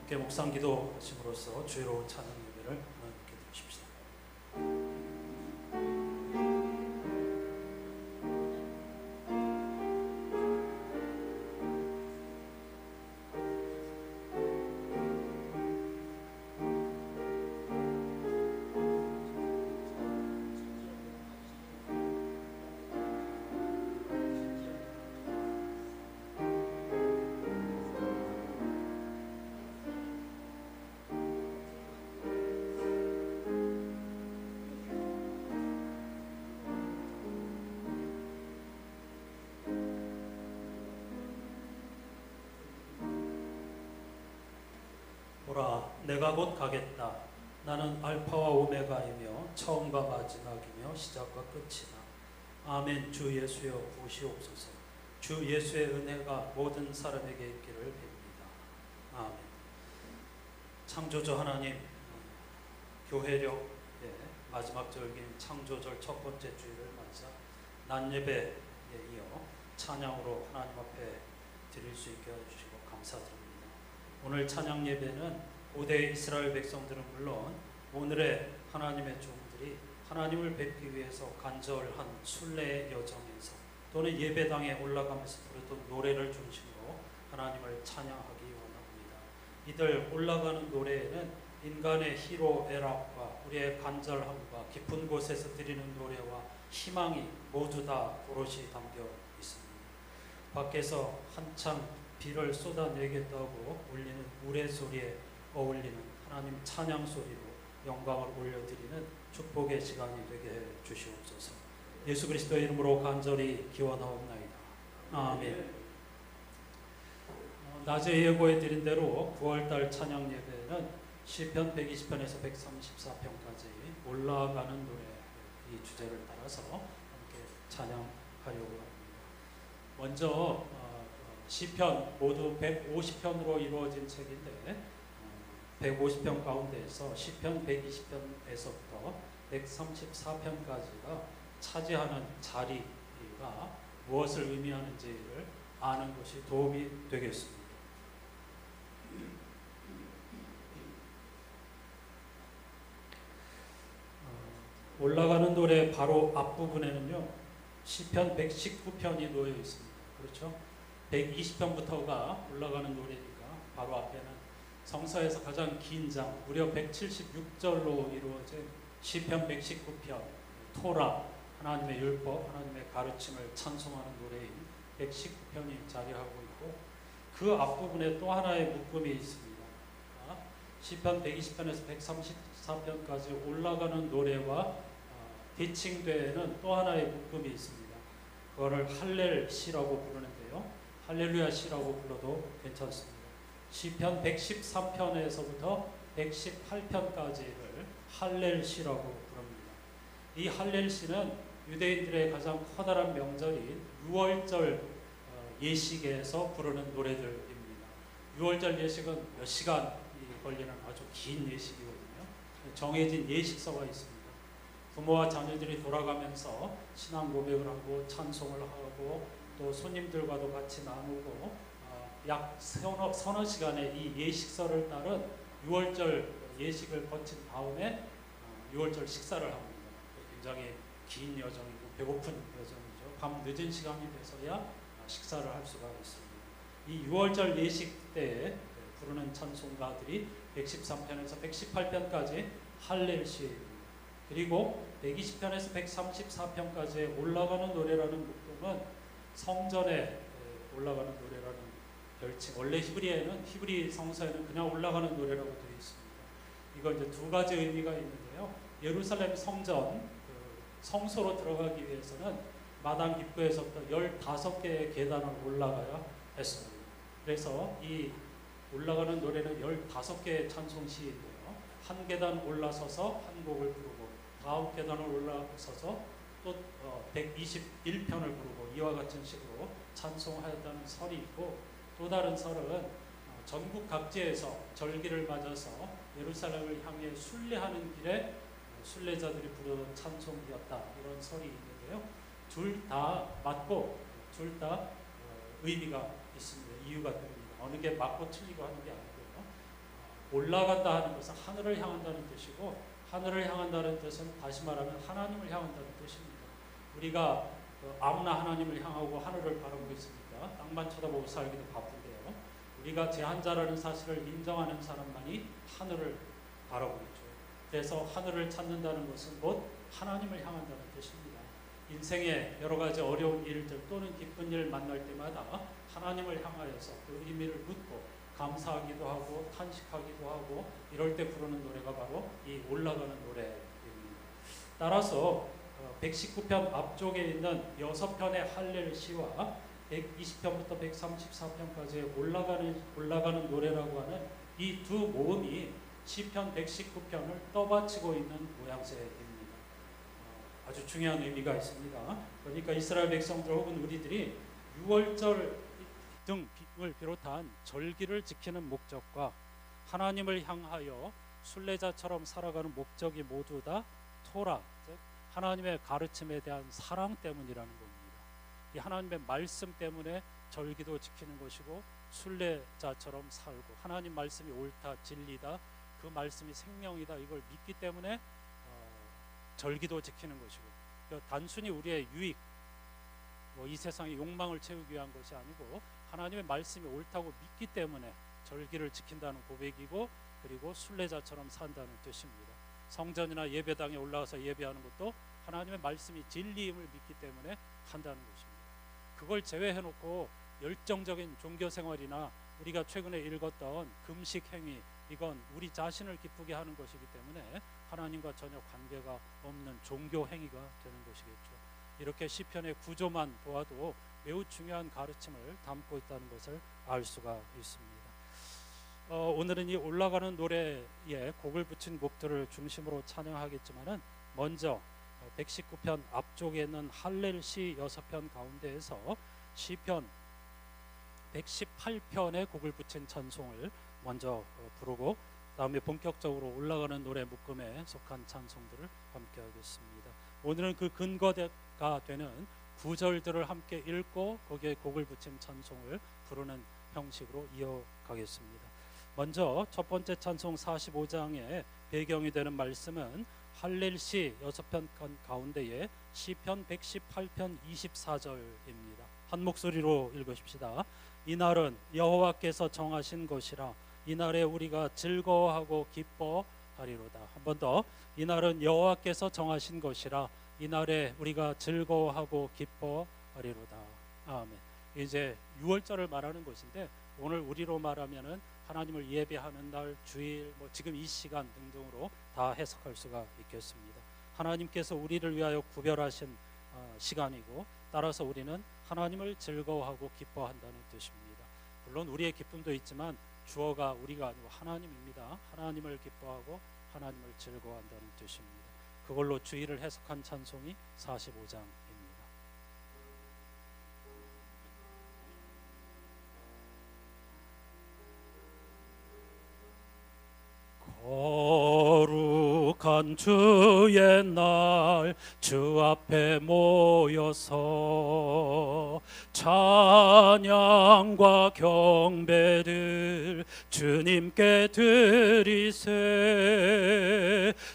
함께 묵상 기도하심으로써 주의로운 찬양 예배를 하나님께 드리십시다. 보라, 내가 곧 가겠다. 나는 알파와 오메가이며 처음과 마지막이며 시작과 끝이다. 아멘. 주 예수여 보시옵소서. 주 예수의 은혜가 모든 사람에게 있기를 빕니다. 아멘. 창조주 하나님, 교회력의 마지막 절기인 창조절 첫 번째 주일을 맞아 낮예배에 이어 찬양으로 하나님 앞에 드릴 수 있게 해주시고 감사드립니다. 오늘 찬양 예배는 고대 이스라엘 백성들은 물론 오늘의 하나님의 종들이 하나님을 뵙기 위해서 간절한 순례의 여정에서 또는 예배당에 올라가면서 부르던 노래를 중심으로 하나님을 찬양하기 원합니다. 이들 올라가는 노래에는 인간의 희로애락과 우리의 간절함과 깊은 곳에서 드리는 노래와 희망이 모두 다 오롯이 담겨 있습니다. 밖에서 한창 비를 쏟아내겠다고 울리는 우레소리에 어울리는 하나님 찬양 소리로 영광을 올려드리는 축복의 시간이 되게 해 주시옵소서. 예수 그리스도의 이름으로 간절히 기원하옵나이다. 아멘. 낮에 예고해 드린 대로 9월달 찬양 예배는 시편 120편에서 134편까지 올라가는 노래 이 주제를 따라서 함께 찬양하려고 합니다. 먼저 시편 모두 150편으로 이루어진 책인데 150편 가운데에서 시편 120편에서부터 134편까지가 차지하는 자리가 무엇을 의미하는지를 아는 것이 도움이 되겠습니다. 올라가는 노래 바로 앞부분에는요 시편 119편이 놓여 있습니다. 그렇죠? 120편부터가 올라가는 노래니까 바로 앞에는 성서에서 가장 긴 장 무려 176절로 이루어진 시편 119편 토라 하나님의 율법 하나님의 가르침을 찬송하는 노래인 119편이 자리하고 있고 그 앞부분에 또 하나의 묶음이 있습니다. 시편 120편에서 134편까지 올라가는 노래와 대칭되는 또 하나의 묶음이 있습니다. 그거를 할렐시라고 부르는데요. 할렐루야 시라고 불러도 괜찮습니다. 시편 113편에서부터 118편까지를 할렐시라고 부릅니다. 이 할렐시는 유대인들의 가장 커다란 명절인 유월절 예식에서 부르는 노래들입니다. 유월절 예식은 몇 시간이 걸리는 아주 긴 예식이거든요. 정해진 예식서가 있습니다. 부모와 자녀들이 돌아가면서 신앙 고백을 하고 찬송을 하고 또 손님들과도 같이 나누고 약 서너 시간의 이 예식서를 따른 유월절 예식을 거친 다음에 유월절 식사를 합니다. 굉장히 긴 여정이고 배고픈 여정이죠. 밤 늦은 시간이 돼서야 식사를 할 수가 있습니다. 이 유월절 예식 때 부르는 찬송가들이 113편에서 118편까지 할렐시입니다. 그리고 120편에서 134편까지 올라가는 노래라는 묶음은 성전에 올라가는 노래라는 별칭. 원래 히브리 성서에는 그냥 올라가는 노래라고 되어 있습니다. 이거 이제 두 가지 의미가 있는데요. 예루살렘 성전 성소로 들어가기 위해서는 마당 입구에서부터 15개의 계단을 올라가야 했습니다. 그래서 이 올라가는 노래는 15개의 찬송시인데요. 한 계단 올라서서 한 곡을 부르고 다음 계단을 올라서서 또 121편을 부르고 이와 같은 식으로 찬송하였다는 설이 있고 또 다른 설은 전국 각지에서 절기를 맞아서 예루살렘을 향해 순례하는 길에 순례자들이 부르던 찬송이었다 이런 설이 있는데요. 둘 다 맞고 둘 다 의미가 있습니다. 이유가 됩니다. 어느 게 맞고 틀리고 하는 게 아니고요. 올라간다 하는 것은 하늘을 향한다는 뜻이고, 하늘을 향한다는 뜻은 다시 말하면 하나님을 향한다는 뜻입니다. 우리가 아무나 하나님을 향하고 하늘을 바라보고 있습니까? 땅만 쳐다보고 살기도 바쁜데요. 우리가 제한자라는 사실을 인정하는 사람만이 하늘을 바라보고 있죠. 그래서 하늘을 찾는다는 것은 곧 하나님을 향한다는 뜻입니다. 인생의 여러 가지 어려운 일들 또는 기쁜 일 만날 때마다 하나님을 향하여서 그 의미를 묻고 감사하기도 하고 탄식하기도 하고 이럴 때 부르는 노래가 바로 이 올라가는 노래입니다. 따라서 119편 앞쪽에 있는 6편의 할렐 시와 120편부터 134편까지의 올라가는 노래라고 하는 이 두 모음이 시편 119편을 떠받치고 있는 모양새입니다. 아주 중요한 의미가 있습니다. 그러니까 이스라엘 백성들 혹은 우리들이 6월절 등을 비롯한 절기를 지키는 목적과 하나님을 향하여 순례자처럼 살아가는 목적이 모두 다 토라, 즉 하나님의 가르침에 대한 사랑 때문이라는 겁니다. 이 하나님의 말씀 때문에 절기도 지키는 것이고 순례자처럼 살고 하나님 말씀이 옳다, 진리다, 그 말씀이 생명이다 이걸 믿기 때문에 절기도 지키는 것이고, 단순히 우리의 유익, 이 세상의 욕망을 채우기 위한 것이 아니고 하나님의 말씀이 옳다고 믿기 때문에 절기를 지킨다는 고백이고, 그리고 순례자처럼 산다는 뜻입니다. 성전이나 예배당에 올라가서 예배하는 것도 하나님의 말씀이 진리임을 믿기 때문에 한다는 것입니다. 그걸 제외해놓고 열정적인 종교생활이나 우리가 최근에 읽었던 금식 행위, 이건 우리 자신을 기쁘게 하는 것이기 때문에 하나님과 전혀 관계가 없는 종교 행위가 되는 것이겠죠. 이렇게 시편의 구조만 보아도 매우 중요한 가르침을 담고 있다는 것을 알 수가 있습니다. 오늘은 이 올라가는 노래에 곡을 붙인 곡들을 중심으로 찬양하겠지만은 먼저 119편 앞쪽에 있는 할렐 시 6편 가운데에서 시편 118편의 곡을 붙인 찬송을 먼저 부르고 다음에 본격적으로 올라가는 노래 묶음에 속한 찬송들을 함께 하겠습니다. 오늘은 그 근거가 되는 구절들을 함께 읽고 거기에 곡을 붙인 찬송을 부르는 형식으로 이어가겠습니다. 먼저 첫 번째 찬송 45장의 배경이 되는 말씀은 할렐시 6편 가운데에 시편 118편 24절입니다. 한 목소리로 읽으십시다. 이날은 여호와께서 정하신 것이라 이날에 우리가 즐거워하고 기뻐하리로다. 한 번 더. 이날은 여호와께서 정하신 것이라 이날에 우리가 즐거워하고 기뻐하리로다. 아멘. 이제 6월절을 말하는 것인데 오늘 우리로 말하면은 하나님을 예배하는 날, 주일, 지금 이 시간 등등으로 다 해석할 수가 있겠습니다. 하나님께서 우리를 위하여 구별하신 시간이고 따라서 우리는 하나님을 즐거워하고 기뻐한다는 뜻입니다. 물론 우리의 기쁨도 있지만 주어가 우리가 아니고 하나님입니다. 하나님을 기뻐하고 하나님을 즐거워한다는 뜻입니다. 그걸로 주일을 해석한 찬송이 45장입니다. 거룩한 주의 날 주 앞에 모여서 찬양과 경배를 주님께 드리세.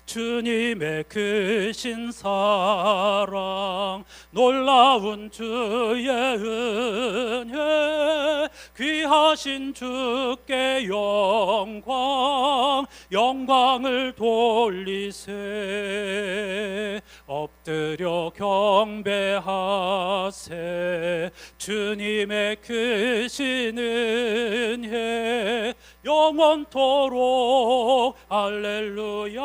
주님의 크신 사랑 놀라운 주의 은혜 귀하신 주께 영광을 돌리세. 엎드려 경배하세. 주님의 크신 은혜 영원토록 할렐루야.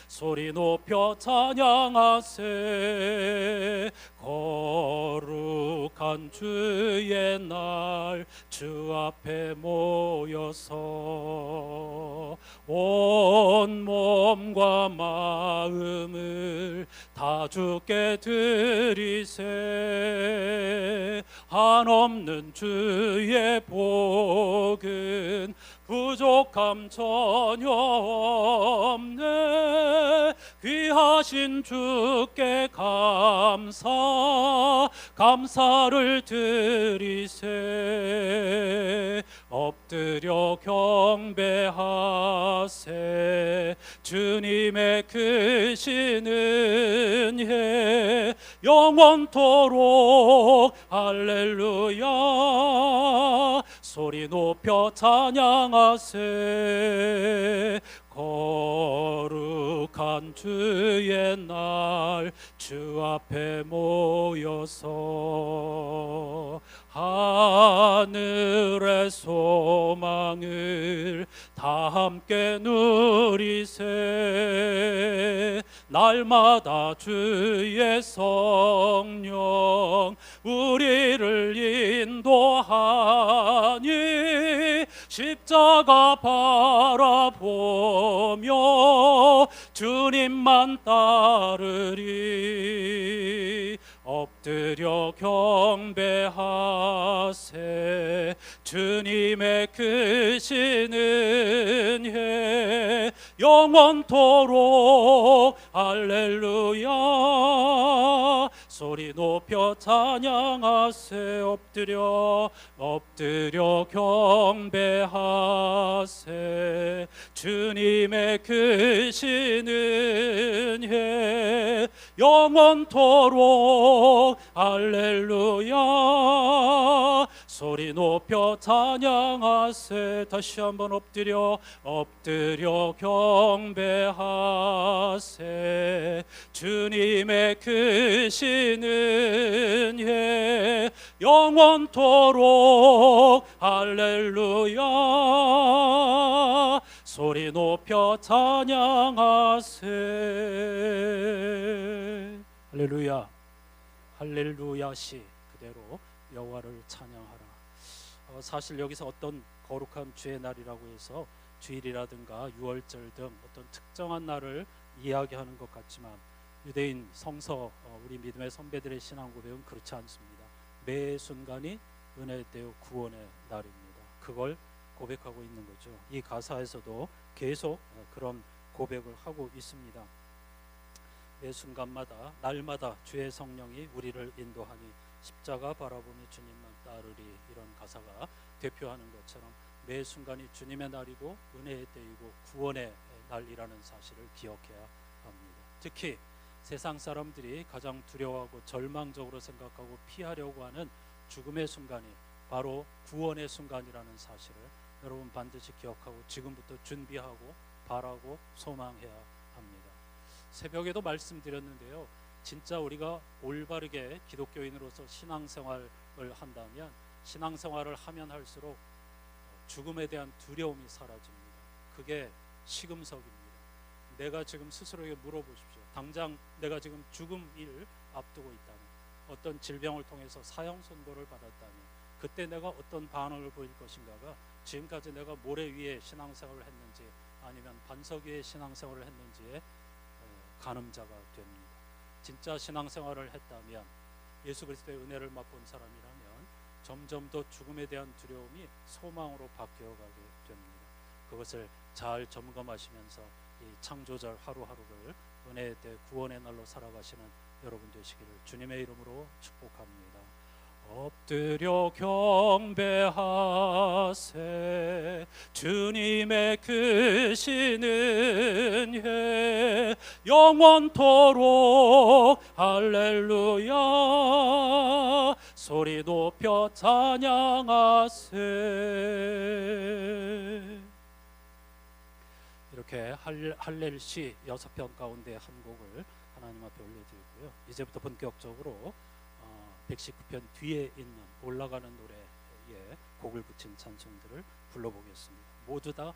소리 높여 찬양하세. 거룩한 주의 날 주 앞에 모여서 온 몸과 마음을 다 주께 드리세. 한없는 주의 복은 부족함 전혀 없네. 귀하신 주께 감사를 드리세 엎드려 경배하세 주님의 크신 은혜 영원토록 할렐루야 소리 높여 찬양하세 거룩한 주의 날 주 앞에 모여서 하늘의 소망을 다 함께 누리세 날마다 주의 성령 우리를 인도하니 십자가 바라보며 주님만 따르리 엎드려 경배하세 주님의 크신 은혜 영원토록 할렐루야 소리 높여 찬양하세 엎드려 경배하세 주님의 크신 은혜 영원토록 할렐루야 소리 높여 찬양하세 다시 한번 엎드려 경배하세 주님의 크신 은혜 영원토록 할렐루야 소리 높여 찬양하세 할렐루야 할렐루야시 그대로 여호와를 찬양하라. 사실 여기서 어떤 거룩한 주의 날이라고 해서 주일이라든가 유월절 등 어떤 특정한 날을 이야기하는 것 같지만 유대인 성서 우리 믿음의 선배들의 신앙 고백은 그렇지 않습니다. 매 순간이 은혜의 때요 구원의 날입니다. 그걸 고백하고 있는 거죠. 이 가사에서도 계속 그런 고백을 하고 있습니다. 매 순간마다 날마다 주의 성령이 우리를 인도하니 십자가 바라보며 주님만 따르리 이런 가사가 대표하는 것처럼 매 순간이 주님의 날이고 은혜의 때이고 구원의 날이라는 사실을 기억해야 합니다. 특히 세상 사람들이 가장 두려워하고 절망적으로 생각하고 피하려고 하는 죽음의 순간이 바로 구원의 순간이라는 사실을 여러분 반드시 기억하고 지금부터 준비하고 바라고 소망해야 합니다. 새벽에도 말씀드렸는데요. 진짜 우리가 올바르게 기독교인으로서 신앙생활을 한다면 신앙생활을 하면 할수록 죽음에 대한 두려움이 사라집니다. 그게 시금석입니다. 내가 지금 스스로에게 물어보십시오. 당장 내가 지금 죽음을 앞두고 있다면 어떤 질병을 통해서 사형 선고를 받았다면 그때 내가 어떤 반응을 보일 것인가가 지금까지 내가 모래 위에 신앙생활을 했는지 아니면 반석 위에 신앙생활을 했는지의 가늠자가 됩니다. 진짜 신앙생활을 했다면 예수 그리스도의 은혜를 맛본 사람이라면 점점 더 죽음에 대한 두려움이 소망으로 바뀌어가게 됩니다. 그것을 잘 점검하시면서 이 창조절 하루하루를 은혜의 때 구원의 날로 살아가시는 여러분 되시기를 주님의 이름으로 축복합니다. 엎드려 경배하세 주님의 크신 은혜 영원토록 할렐루야 소리 높여 찬양하세. 이렇게 할렐시 6편 가운데 한 곡을 하나님 앞에 올려드리고요. 이제부터 본격적으로 119편 뒤에 있는 올라가는 노래에 곡을 붙인 찬송들을 불러보겠습니다. 모두 다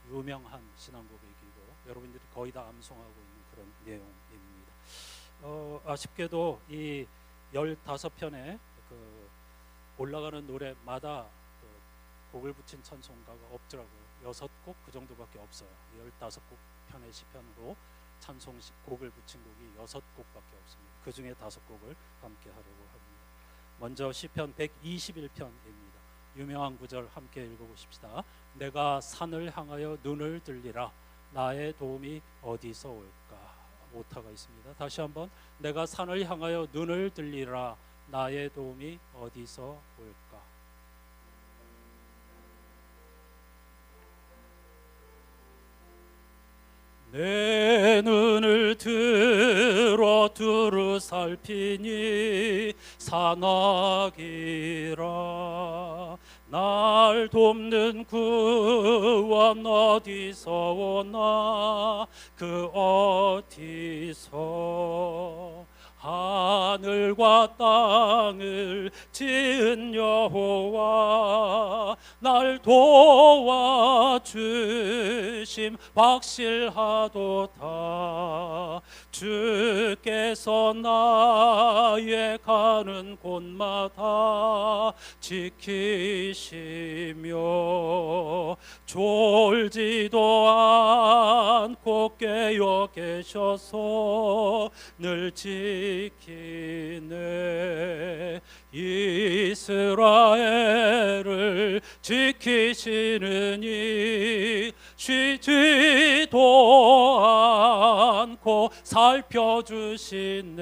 유명한 신앙 고백이고 여러분들이 거의 다 암송하고 있는 그런 내용입니다. 아쉽게도 이 15편의 그 올라가는 노래마다 그 곡을 붙인 찬송가가 없더라고요. 6곡 그 정도밖에 없어요. 15곡 편의 시편으로 찬송 곡을 붙인 곡이 6곡밖에 없습니다. 그 중에 5곡을 함께 하려고 합니다. 먼저 시편 121편입니다. 유명한 구절 함께 읽어보십시다. 내가 산을 향하여 눈을 들리라 나의 도움이 어디서 올까. 오타가 있습니다. 다시 한번 내가 산을 향하여 눈을 들리라 나의 도움이 어디서 올까? 내 눈을 들어 두루 살피니 산악이라. 날 돕는 구원 어디서 오나? 그 어디서? 하늘과 땅을 지은 여호와, 날 도와주심 확실하도다. 주께서 나의 가는 곳마다 지키시며 졸지도 않고 깨어 계셔서 늘 지키네. 이스라엘을 지키시는 이 쉬지도 않고 살펴주시네.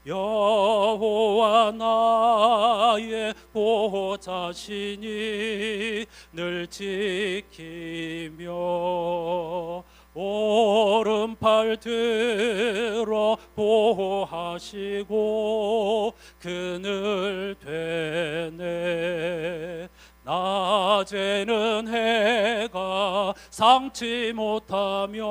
여호와 나의 보호자시니 늘 지키며 오른팔 들어 보호하시고 그늘 되네. 낮에는 해가 상치 못하며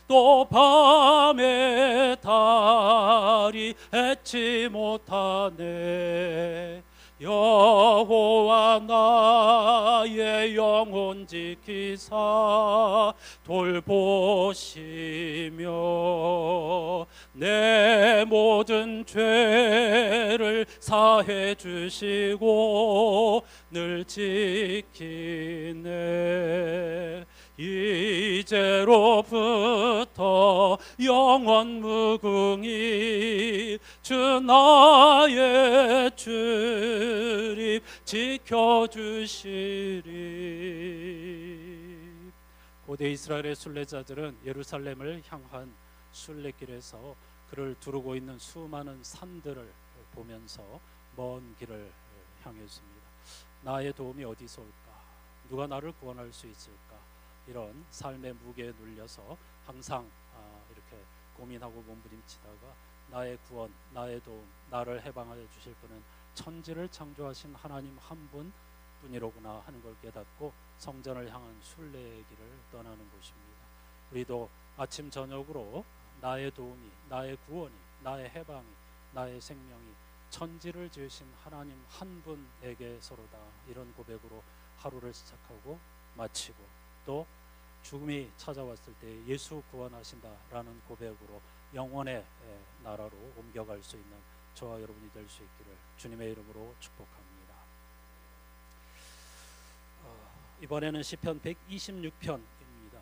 또 밤에 달이 해치 못하네. 여호와 나의 영혼 지키사 돌보시며 내 모든 죄를 사해 주시고 늘 지키네. 이제로부터 영원 무궁히 주 나의 출입 지켜주시리. 고대 이스라엘의 순례자들은 예루살렘을 향한 순례길에서 그를 두르고 있는 수많은 산들을 보면서 먼 길을 향했습니다. 나의 도움이 어디서 올까? 누가 나를 구원할 수 있을까? 이런 삶의 무게에 눌려서 항상 이렇게 고민하고 몸부림치다가 나의 구원, 나의 도움, 나를 해방하여 주실 분은 천지를 창조하신 하나님 한 분뿐이로구나 하는 걸 깨닫고 성전을 향한 순례의 길을 떠나는 것입니다. 우리도 아침 저녁으로 나의 도움이, 나의 구원이, 나의 해방이, 나의 생명이 천지를 지으신 하나님 한 분에게서로다. 이런 고백으로 하루를 시작하고 마치고 또 죽음이 찾아왔을 때 예수 구원하신다라는 고백으로 영원의 나라로 옮겨갈 수 있는 저와 여러분이 될 수 있기를 주님의 이름으로 축복합니다. 이번에는 시편 126편입니다.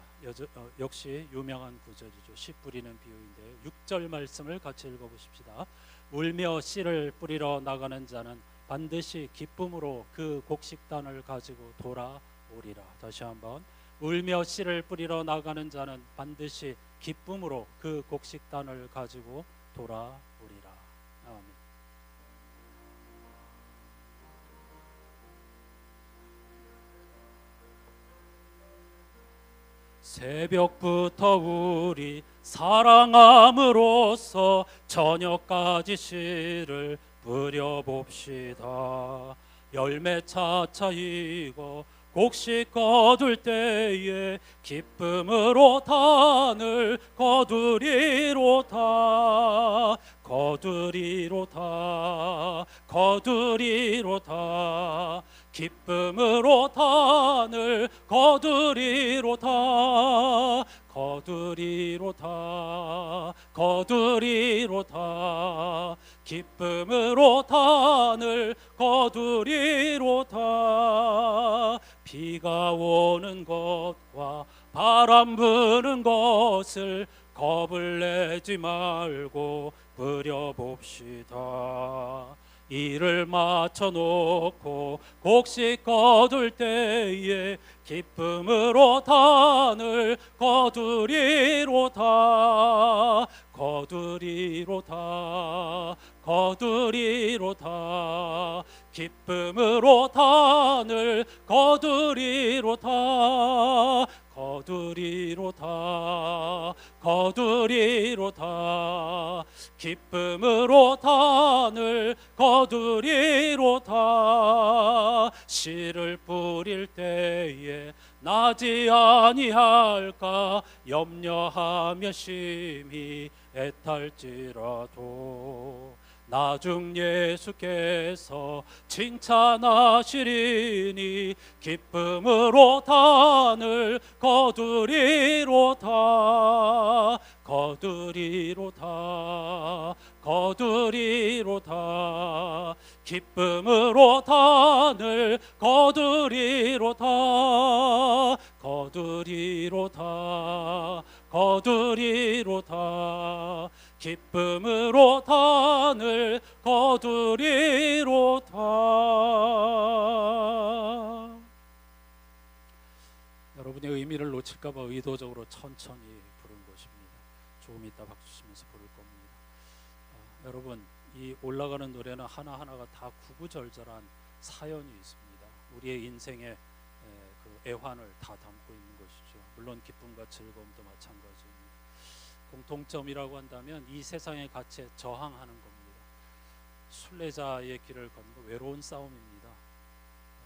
역시 유명한 구절이죠. 씨 뿌리는 비유인데 6절 말씀을 같이 읽어보십시다. 울며 씨를 뿌리러 나가는 자는 반드시 기쁨으로 그 곡식단을 가지고 돌아오리라. 다시 한번, 울며 씨를 뿌리러 나가는 자는 반드시 기쁨으로 그 곡식단을 가지고 돌아오리라. 아멘. 새벽부터 우리 사랑함으로써 저녁까지 씨를 뿌려봅시다. 열매 차차 익어 곡식 거둘 때에 기쁨으로 단을 거두리로다. 거두리로다. 거두리로다. 기쁨으로 단을 거두리로다. 거두리로다. 거두리로다. 기쁨으로 단을 거두리로다. 비가 오는 것과 바람 부는 것을 겁을 내지 말고 뿌려봅시다. 이를 맞춰놓고 곡식 거둘 때에 기쁨으로 단을 거두리로다. 거두리로다. 거두리로다. 기쁨으로 단을 거두리로다. 거두리로다. 거두리로다. 기쁨으로 단을 거두리로다. 씨를 뿌릴 때에 나지 아니할까 염려하며 심히 애탈지라도 나중 예수께서 칭찬하시리니 기쁨으로 단을 거두리로다. 거두리로다. 거두리로다. 기쁨으로 단을 거두리로다. 거두리로다. 거두리로다. 기쁨으로 단을 거두리로다. 여러분의 의미를 놓칠까봐 의도적으로 천천히 부른 것입니다. 조금 이따 박수 치면서 부를 겁니다. 여러분, 이 올라가는 노래는 하나하나가 다 구구절절한 사연이 있습니다. 우리의 인생의 그 애환을 다 담고 있는 것이죠. 물론 기쁨과 즐거움도 마찬가지입니다. 공통점이라고 한다면 이 세상의 가치에 저항하는 겁니다. 순례자의 길을 걷는 외로운 싸움입니다.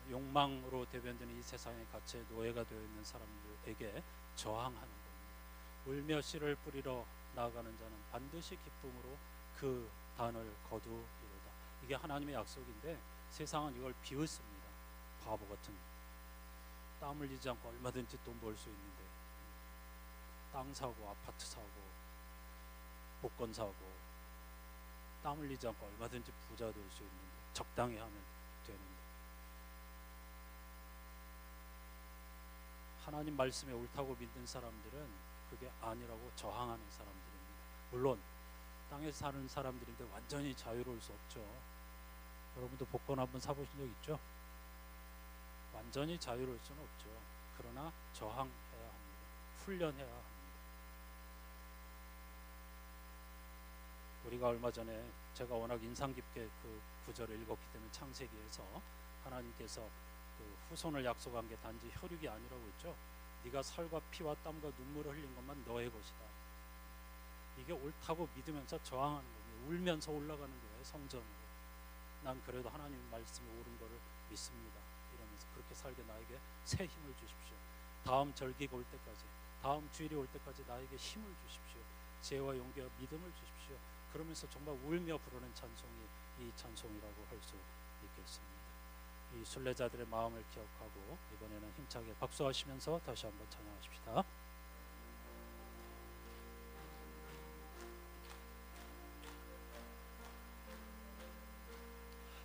욕망으로 대변되는 이 세상의 가치에 노예가 되어 있는 사람들에게 저항하는 겁니다. 울며 씨를 뿌리러 나아가는 자는 반드시 기쁨으로 그 단을 거두리로다. 이게 하나님의 약속인데 세상은 이걸 비웃습니다. 바보 같은, 땀 흘리지 않고 얼마든지 돈 벌 수 있는데 땅 사고 아파트 사고 복권 사고 땀 흘리지 않고 얼마든지 부자 될 수 있는데 적당히 하면 되는데 하나님 말씀에 옳다고 믿는 사람들은 그게 아니라고 저항하는 사람들입니다. 물론 땅에 사는 사람들인데 완전히 자유로울 수 없죠. 여러분도 복권 한번 사보신 적 있죠? 완전히 자유로울 수는 없죠. 그러나 저항해야 합니다. 훈련해야 합니다. 우리가 얼마 전에 제가 워낙 인상 깊게 그 구절을 읽었기 때문에 창세기에서 하나님께서 그 후손을 약속한 게 단지 혈육이 아니라고 했죠. 네가 살과 피와 땀과 눈물을 흘린 것만 너의 것이다. 이게 옳다고 믿으면서 저항하는 거예요. 울면서 올라가는 거예요. 성전으로. 난 그래도 하나님 말씀이 옳은 거를 믿습니다. 이러면서 그렇게 살게 나에게 새 힘을 주십시오. 다음 절기가 올 때까지, 다음 주일이 올 때까지 나에게 힘을 주십시오. 지혜와 용기와 믿음을 주십시오. 그러면서 정말 울며 부르는 찬송이 이 찬송이라고 할 수 있겠습니다. 이 순례자들의 마음을 기억하고 이번에는 힘차게 박수하시면서 다시 한번 찬양하십시다.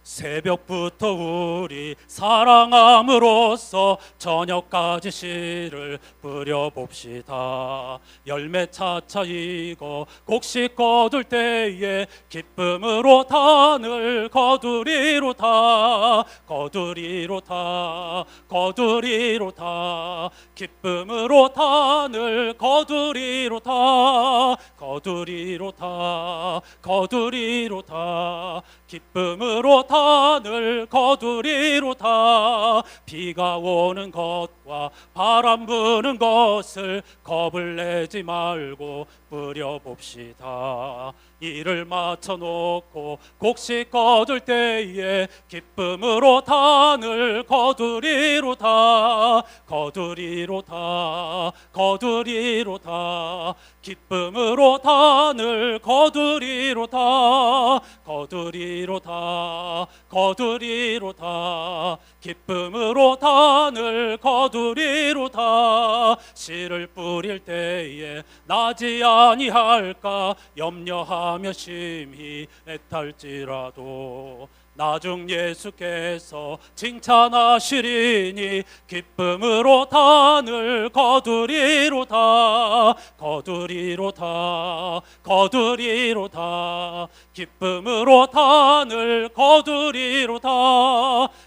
새벽부터 우리 사랑함으로써 저녁까지 씨를 뿌려봅시다. 열매 차차 익어 곡식 거둘 때에 기쁨으로 단을 거두리로다. 거두리로다. 거두리로다. 기쁨으로 단을 거두리로다. 거두리로다. 거두리로다. 기쁨으로 단을 거두리로다. 비가 오는 것과 바람 부는 것을 겁을 내지 말고 뿌려봅시다. 일을 마쳐놓고 곡식 거둘 때에 기쁨으로 단을 거두리로다. 거두리로다. 거두리로다. 기쁨으로 단을 거두리로다. 거두리로다. 거두리로다. 기쁨으로 단을 거두리로다. 씨를 뿌릴 때에 나지 아니할까 염려하며 심히 애탈지라도 나중 예수께서 칭찬하시리니 기쁨으로 단을 거두리로다. 거두리로다. 거두리로다. 기쁨으로 단을 거두리로다.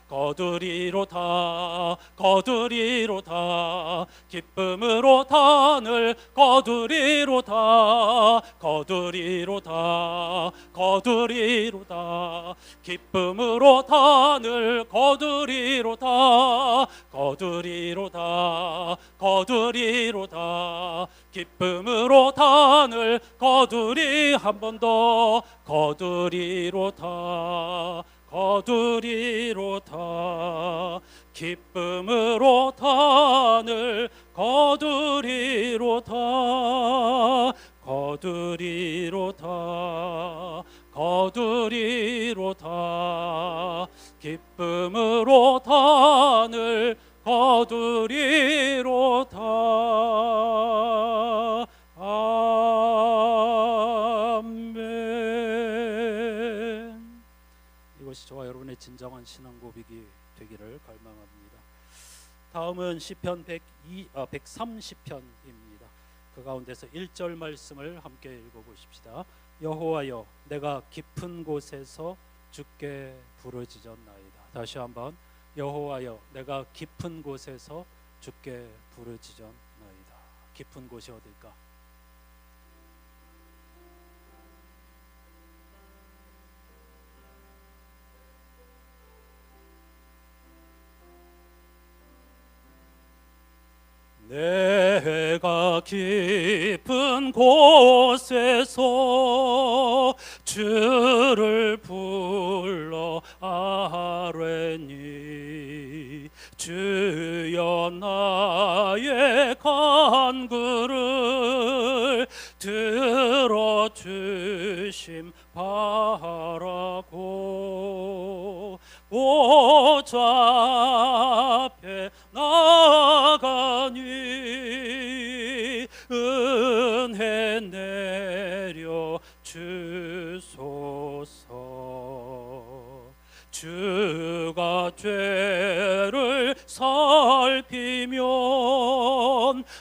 거두리로다 거두리로다 기쁨으로 단을 거두리로다 거두리로다 거두리로다 기쁨으로 단을 거두리로다 거두리로다 거두리로다 기쁨으로 단을 거두리 한 번 더 거두리로다 거두리로다 기쁨으로 단을 거두리로다 거두리로다 거두리로다 기쁨으로 단을 거두리로다. 아멘. 이것이 저와 여러분의 진정한 신앙 고백이 되기를 갈망합니다. 다음은 시편 130편입니다. 그 가운데서 1절 말씀을 함께 읽어보십시다. 여호와여 내가 깊은 곳에서 주께 부르짖었나이다. 다시 한번 여호와여 내가 깊은 곳에서 주께 부르짖었나이다. 깊은 곳이 어딜까? 내가 깊은 곳에서 주를 불러 아뢰니 주여 나의 간구를 들어주심 바라고 보좌 앞에 나가니 은혜 내려 주소서. 주가 죄를 살피면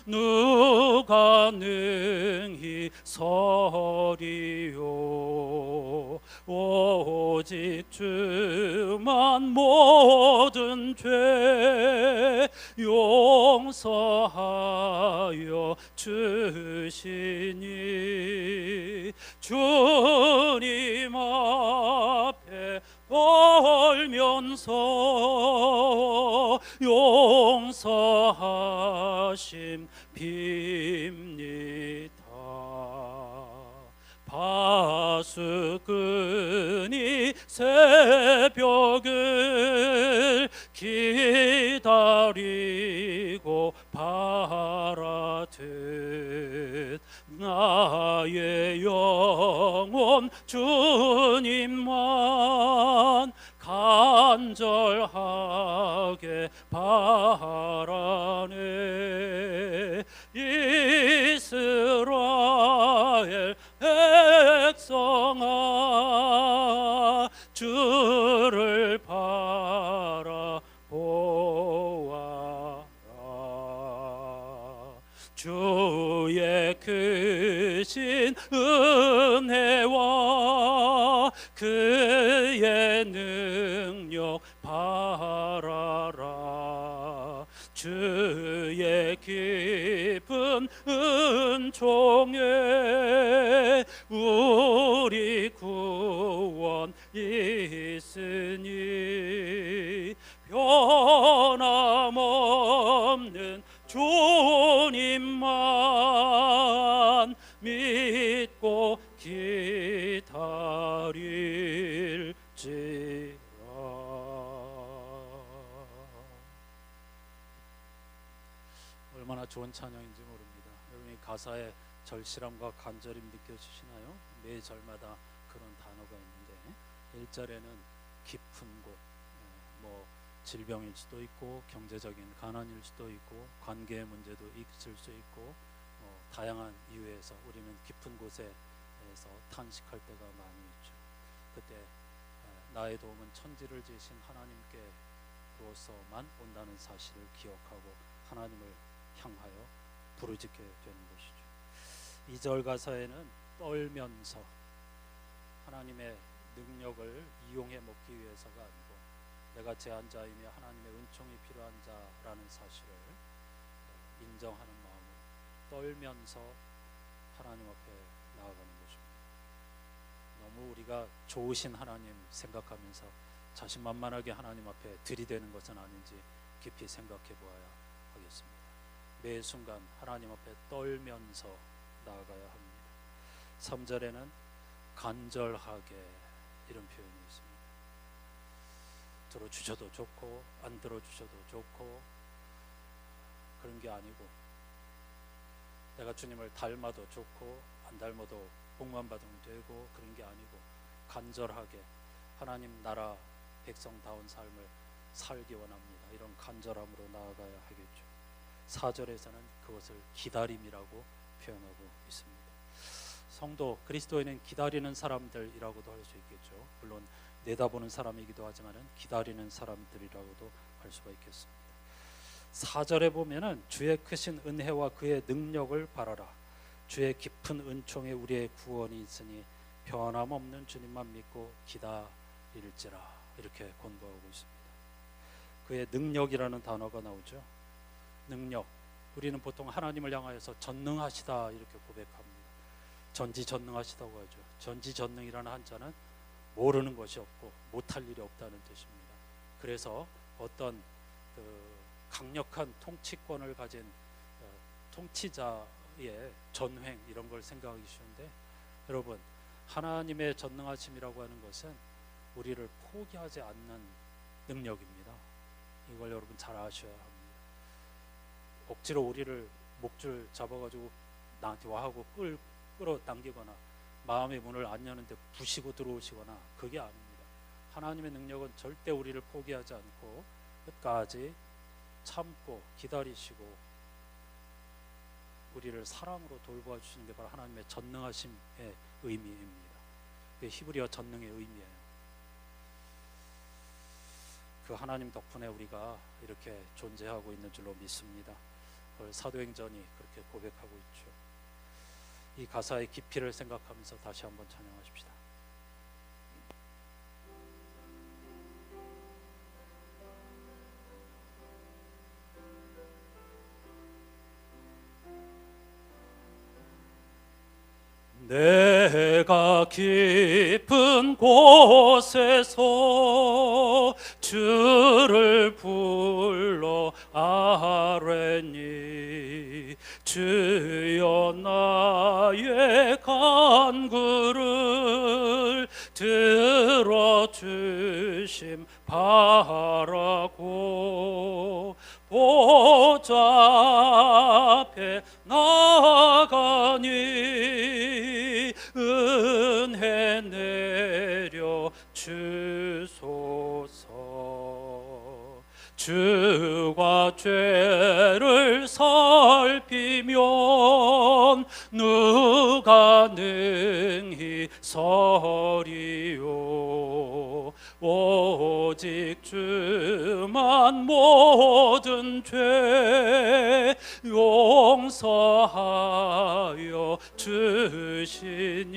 누가 능히 서리요. 오직 주만 모든 죄 용서하여 주시니 주님 앞에 떨면서 용서하심 빕니다. 파수꾼이 새벽을 기다리고 바라듯 나의 영혼 주님만 간절하게 바라네. 이스라엘 백성아 주를 바라보아라. 주의 크신 은혜와 그의 능력 바라라. 주의 깊은 은총에 우리 구원 있으니 변함없는 주님만 믿고 기다릴지라. 얼마나 좋은 찬양인지 모릅니다. 여러분이 가사에 절실함과 간절함 느껴지시나요? 매 절마다 그런 단어가 있는데 1절에는 깊은 곳, 뭐 질병일 수도 있고 경제적인 가난일 수도 있고 관계의 문제도 있을 수 있고 다양한 이유에서 우리는 깊은 곳에서 탄식할 때가 많이 있죠. 그때 나의 도움은 천지를 지으신 하나님께로서만 온다는 사실을 기억하고 하나님을 향하여 부르짖게 되는 것이죠. 2절 가사에는 떨면서 하나님의 능력을 이용해 먹기 위해서가 아니고 내가 제한자이며 하나님의 은총이 필요한 자라는 사실을 인정하는 마음으로 떨면서 하나님 앞에 나아가는 것입니다. 너무 우리가 좋으신 하나님 생각하면서 자신만만하게 하나님 앞에 들이대는 것은 아닌지 깊이 생각해 보아야 하겠습니다. 매 순간 하나님 앞에 떨면서 나아가야 합니다. 3절에는 간절하게 이런 표현이 있습니다. 들어주셔도 좋고 안 들어주셔도 좋고 그런 게 아니고, 내가 주님을 닮아도 좋고 안 닮아도 복만 받으면 되고 그런 게 아니고, 간절하게 하나님 나라 백성다운 삶을 살기 원합니다. 이런 간절함으로 나아가야 하겠죠. 4절에서는 그것을 기다림이라고 표현하고 있습니다. 성도, 그리스도인은 기다리는 사람들이라고도 할 수 있겠죠. 물론 내다보는 사람이기도 하지만은 기다리는 사람들이라고도 할 수가 있겠습니다. 4절에 보면은 주의 크신 은혜와 그의 능력을 바라라. 주의 깊은 은총에 우리의 구원이 있으니 변함없는 주님만 믿고 기다릴지라. 이렇게 권고하고 있습니다. 그의 능력이라는 단어가 나오죠. 능력. 우리는 보통 하나님을 향하여서 전능하시다 이렇게 고백합니다. 전지전능하시다고 하죠. 전지전능이라는 한자는 모르는 것이 없고 못할 일이 없다는 뜻입니다. 그래서 어떤 강력한 통치권을 가진 통치자의 전횡 이런 걸 생각하기 쉬운데, 여러분, 하나님의 전능하심이라고 하는 것은 우리를 포기하지 않는 능력입니다. 이걸 여러분 잘 아셔야 합니다. 억지로 우리를 목줄 잡아가지고 나한테 와 하고 끌어당기거나 마음의 문을 안 여는데 부시고 들어오시거나 그게 아닙니다. 하나님의 능력은 절대 우리를 포기하지 않고 끝까지 참고 기다리시고 우리를 사랑으로 돌보아 주시는 게 바로 하나님의 전능하심의 의미입니다. 그게 히브리어 전능의 의미예요. 그 하나님 덕분에 우리가 이렇게 존재하고 있는 줄로 믿습니다. 그걸 사도행전이 그렇게 고백하고 있죠. 이 가사의 깊이를 생각하면서 다시 한번 찬양하십시다. 내가 깊은 곳에서 주를 불러 아뢰니 주여 나의 간구를 들어주심 바라고 보좌 앞에 나가니 은혜 내려 주소서. 주가 죄를 살피면 누가 능히 서리요. 오직 주만 모든 죄 용서하여 주시니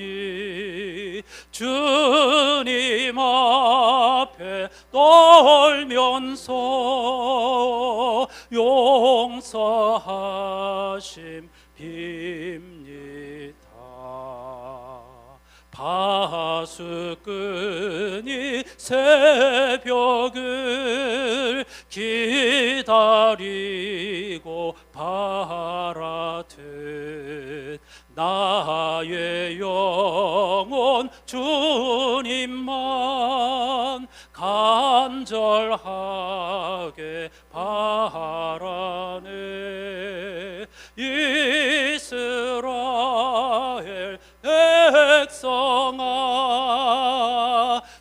주님 앞에 떨면서 용서하심 빕니다. 파수꾼이 새벽을 기다리고 바라듯 나의 영혼 주님만 간절하게 바라네. 이스라엘 백성아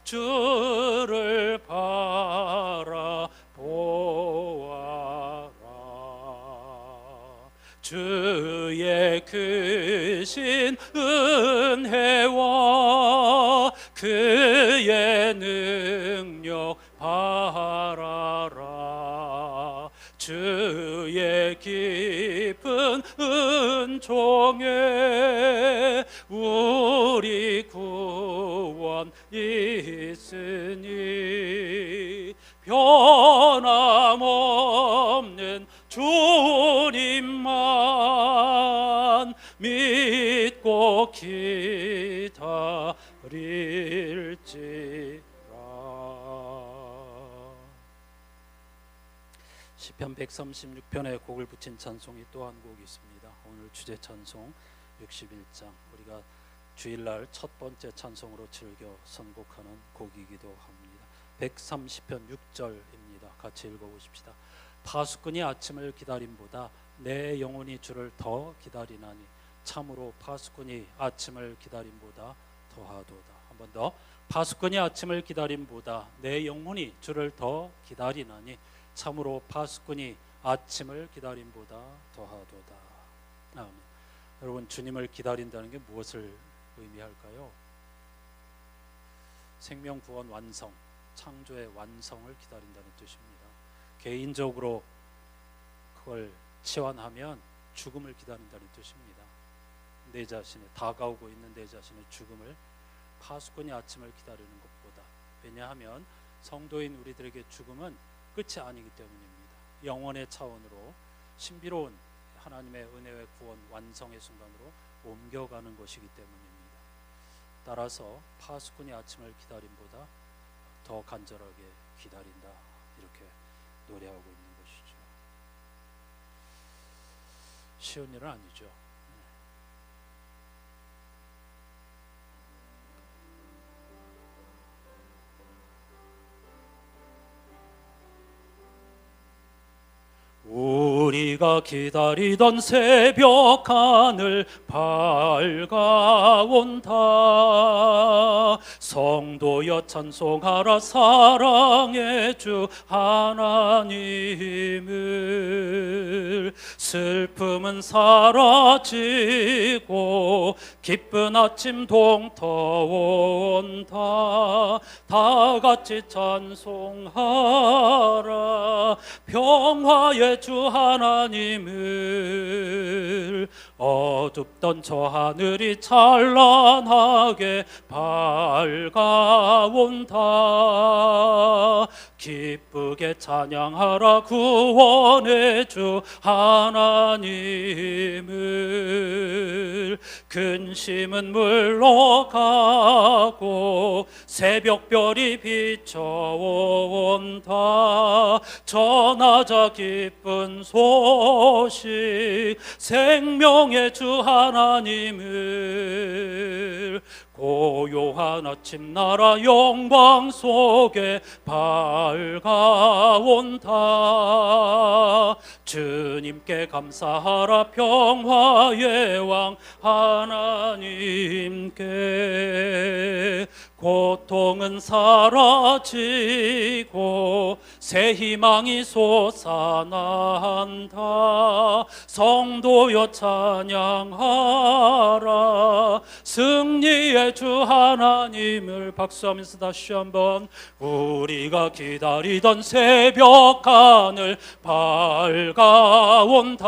주를 바라보아라. 주의 크신 은혜와 그의 능력 바라라. 주의 깊은 은총에 우리 구원 있으니 변함없는 주님만 믿고 기다릴지라. 시편 136편에 곡을 붙인 찬송이 또 한 곡 있습니다. 오늘 주제 찬송 61장, 우리가 주일날 첫 번째 찬송으로 즐겨 선곡하는 곡이기도 합니다. 130편 6절입니다. 같이 읽어보십시다. 파수꾼이 아침을 기다림보다 내 영혼이 주를 더 기다리나니 참으로 파수꾼이 아침을 기다림보다 더하도다. 한 번 더. 파수꾼이 아침을 기다림보다 내 영혼이 주를 더 기다리나니 참으로 파수꾼이 아침을 기다림보다 더하도다. 아멘. 여러분, 주님을 기다린다는 게 무엇을 의미할까요? 생명 구원 완성, 창조의 완성을 기다린다는 뜻입니다. 개인적으로 그걸 치환하면 죽음을 기다린다는 뜻입니다. 내 자신의, 다가오고 있는 내 자신의 죽음을 파수꾼이 아침을 기다리는 것보다, 왜냐하면 성도인 우리들에게 죽음은 끝이 아니기 때문입니다. 영원의 차원으로 신비로운 하나님의 은혜의 구원 완성의 순간으로 옮겨가는 것이기 때문입니다. 따라서 파수꾼이 아침을 기다림보다 더 간절하게 기다린다, 이렇게 노래하고 있는 것이죠. 쉬운 일은 아니죠. 우리가 기다리던 새벽 하늘 밝아온다. 성도여 찬송하라 사랑의 주 하나님을. 슬픔은 사라지고 기쁜 아침 동터온다. 다 같이 찬송하라 평화의 주 하나님을. 어둡던 저 하늘이 찬란하게 밝아온다. 기쁘게 찬양하라 구원의 주 하나님을. 근심은 물러가고 새벽별이 비춰온다. 전하자 기쁜 소식 생명의 주 하나님을. 고요한 아침 나라 영광 속에 밝아온다. 주님께 감사하라 평화의 왕 하나님께. 고통은 사라지고 새 희망이 솟아난다. 성도여 찬양하라 승리의 주 하나님을. 박수하면서 다시 한번. 우리가 기다리던 새벽 하늘 밝아온다.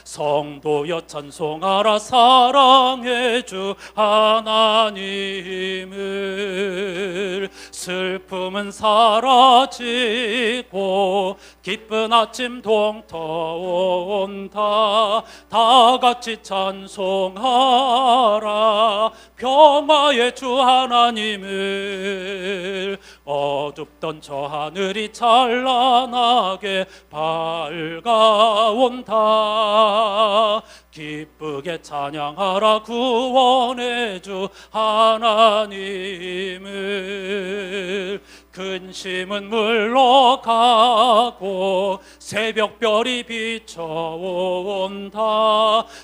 성도여 찬송하라 사랑의 주 하나님을. 슬픔은 사라지고 기쁜 아침 동터온다. 다 같이 찬송하라 평화의 주 하나님을. 어둡던 저 하늘이 찬란하게 밝아온다. 기쁘게 찬양하라 구원의 주 하나님을. 근심은 물러가고 새벽별이 비춰온다.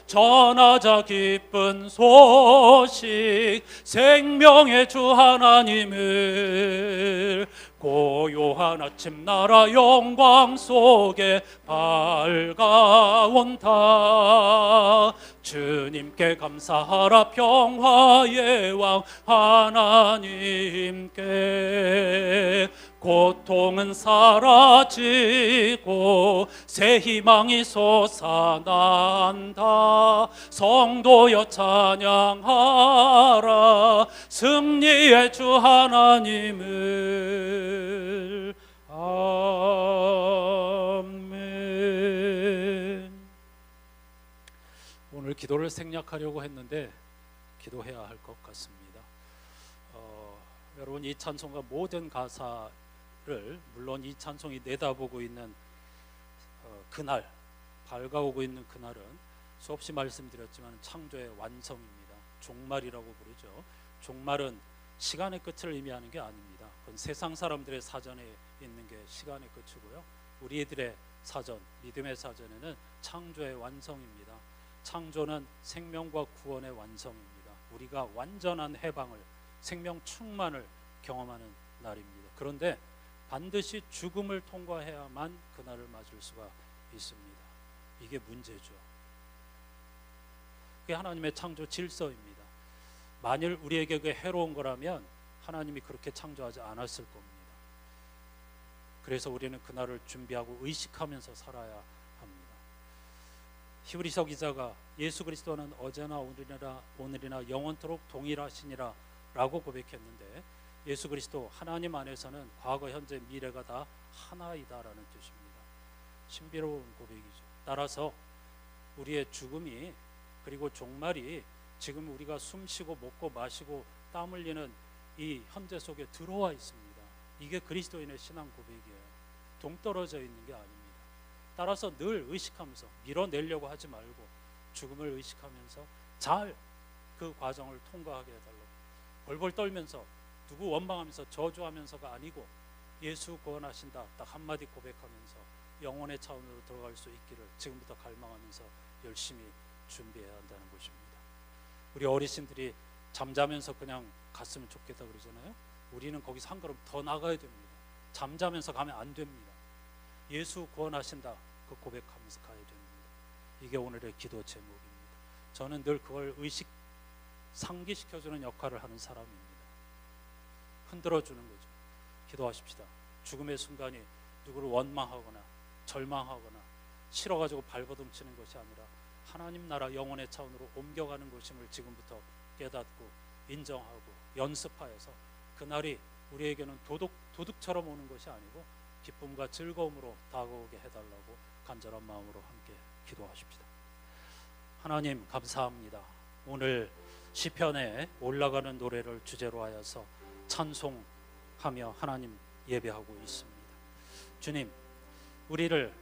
전하자 기쁜 소식 생명의 주 하나님을. 고요한 아침 나라 영광 속에 밝아온다. 주님께 감사하라. 평화의 왕 하나님께. 고통은 사라지고 새 희망이 솟아난다. 성도여 찬양하라. 승리의 주 하나님을. 아멘. 오늘 기도를 생략하려고 했는데 기도해야 할 것 같습니다. 여러분, 이 찬송가 모든 가사를, 물론 이 찬송이 내다보고 있는 그날, 밝아오고 있는 그날은 수없이 말씀드렸지만 창조의 완성입니다. 종말이라고 부르죠. 종말은 시간의 끝을 의미하는 게 아닙니다. 그건 세상 사람들의 사전에 있는 게 시간의 끝이고요. 우리들의 사전, 믿음의 사전에는 창조의 완성입니다. 창조는 생명과 구원의 완성입니다. 우리가 완전한 해방을, 생명 충만을 경험하는 날입니다. 그런데 반드시 죽음을 통과해야만 그날을 맞을 수가 있습니다. 이게 문제죠. 그게 하나님의 창조 질서입니다. 만일 우리에게 그게 해로운 거라면 하나님이 그렇게 창조하지 않았을 겁니다. 그래서 우리는 그날을 준비하고 의식하면서 살아야 합니다. 히브리서 기자가 예수 그리스도는 어제나 오늘이나 영원토록 동일하시니라 라고 고백했는데, 예수 그리스도 하나님 안에서는 과거, 현재, 미래가 다 하나이다라는 뜻입니다. 신비로운 고백이죠. 따라서 우리의 죽음이, 그리고 종말이 지금 우리가 숨쉬고 먹고 마시고 땀 흘리는 이 현재 속에 들어와 있습니다. 이게 그리스도인의 신앙 고백이에요. 동떨어져 있는 게 아닙니다. 따라서 늘 의식하면서, 밀어내려고 하지 말고 죽음을 의식하면서 잘 그 과정을 통과하게 해달라고. 벌벌 떨면서 누구 원망하면서 저주하면서가 아니고 예수 구원하신다 딱 한마디 고백하면서 영혼의 차원으로 들어갈 수 있기를 지금부터 갈망하면서 열심히 준비해야 한다는 것입니다. 우리 어르신들이 잠자면서 그냥 갔으면 좋겠다 그러잖아요. 우리는 거기서 한 걸음 더 나가야 됩니다. 잠자면서 가면 안 됩니다. 예수 구원하신다 그 고백하면서 가야 됩니다. 이게 오늘의 기도 제목입니다. 저는 늘 그걸 상기시켜주는 역할을 하는 사람입니다. 흔들어주는 거죠. 기도하십시다. 죽음의 순간이 누구를 원망하거나 절망하거나 싫어가지고 발버둥치는 것이 아니라 하나님 나라 영혼의 차원으로 옮겨가는 것임을 지금부터 깨닫고 인정하고 연습하여서 그날이 우리에게는 도둑처럼 오는 것이 아니고 기쁨과 즐거움으로 다가오게 해달라고 간절한 마음으로 함께 기도하십시다. 하나님 감사합니다. 오늘 시편에 올라가는 노래를 주제로 하여서 찬송하며 하나님 예배하고 있습니다. 주님, 우리는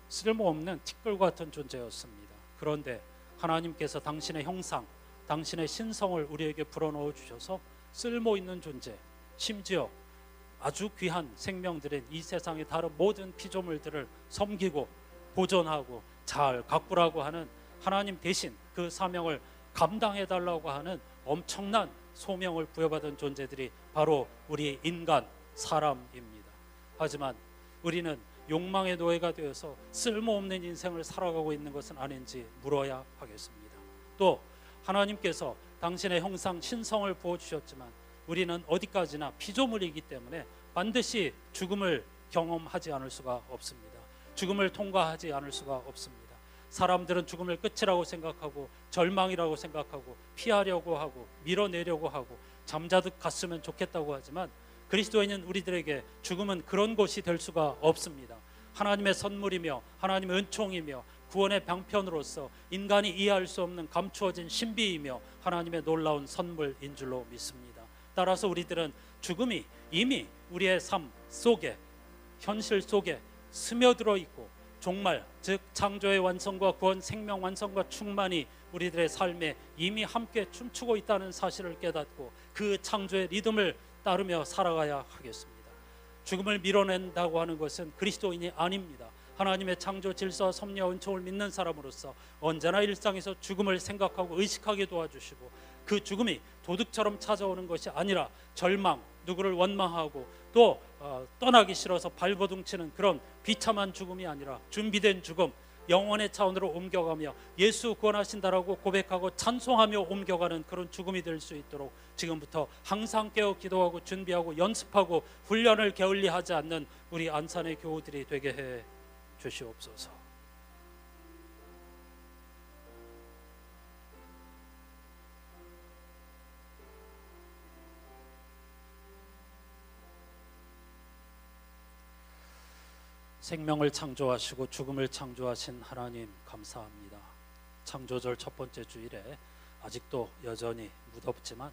쓸모없는 티끌 같은 존재였습니다. 그런데 하나님께서 당신의 형상, 당신의 신성을 우리에게 불어넣어 주셔서 쓸모있는 존재, 심지어 아주 귀한 생명들인 이 세상의 다른 모든 피조물들을 섬기고 보존하고 잘 가꾸라고 하는 하나님 대신 그 사명을 감당해달라고 하는 엄청난 소명을 부여받은 존재들이 바로 우리 인간, 사람입니다. 하지만 우리는 욕망의 노예가 되어서 쓸모없는 인생을 살아가고 있는 것은 아닌지 물어야 하겠습니다. 또 하나님께서 당신의 형상, 신성을 부어주셨지만 우리는 어디까지나 피조물이기 때문에 반드시 죽음을 경험하지 않을 수가 없습니다. 죽음을 통과하지 않을 수가 없습니다. 사람들은 죽음을 끝이라고 생각하고 절망이라고 생각하고 피하려고 하고 밀어내려고 하고 잠자듯 갔으면 좋겠다고 하지만 그리스도인은 우리들에게 죽음은 그런 것이 될 수가 없습니다. 하나님의 선물이며 하나님의 은총이며 구원의 방편으로서 인간이 이해할 수 없는 감추어진 신비이며 하나님의 놀라운 선물인 줄로 믿습니다. 따라서 우리들은 죽음이 이미 우리의 삶 속에, 현실 속에 스며들어 있고 종말, 즉 창조의 완성과 구원, 생명 완성과 충만이 우리들의 삶에 이미 함께 춤추고 있다는 사실을 깨닫고 그 창조의 리듬을 따르며 살아가야 하겠습니다. 죽음을 밀어낸다고 하는 것은 그리스도인이 아닙니다. 하나님의 창조 질서와 섭리와 은총을 믿는 사람으로서 언제나 일상에서 죽음을 생각하고 의식하게 도와주시고 그 죽음이 도둑처럼 찾아오는 것이 아니라 절망, 누구를 원망하고 또 떠나기 싫어서 발버둥치는 그런 비참한 죽음이 아니라 준비된 죽음, 영원의 차원으로 옮겨가며 예수 구원하신다라고 고백하고 찬송하며 옮겨가는 그런 죽음이 될 수 있도록 지금부터 항상 깨어 기도하고 준비하고 연습하고 훈련을 게을리하지 않는 우리 안산의 교우들이 되게 해 주시옵소서. 생명을 창조하시고 죽음을 창조하신 하나님 감사합니다. 창조절 첫 번째 주일에 아직도 여전히 무덥지만